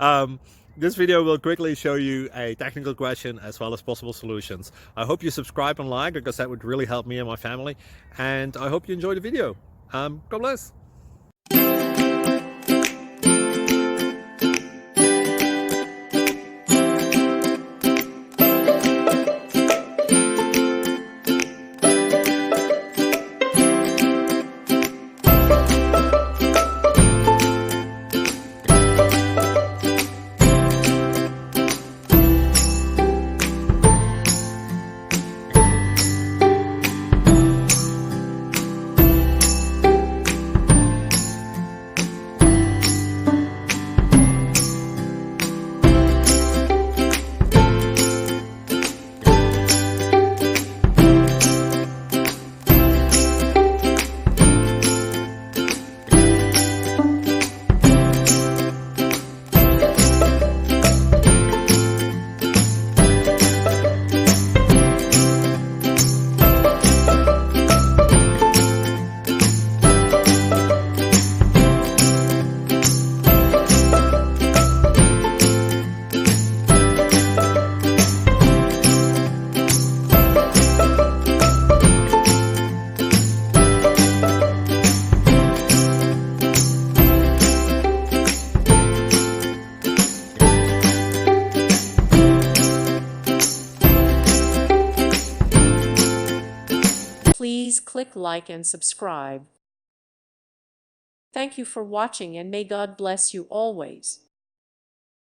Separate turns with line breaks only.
um, this video will quickly show you a technical question as well as possible solutions. I hope you subscribe and like, because that would really help me and my family. And I hope you enjoy the video. God bless.
Please click like and subscribe. Thank you for watching, and may God bless you always.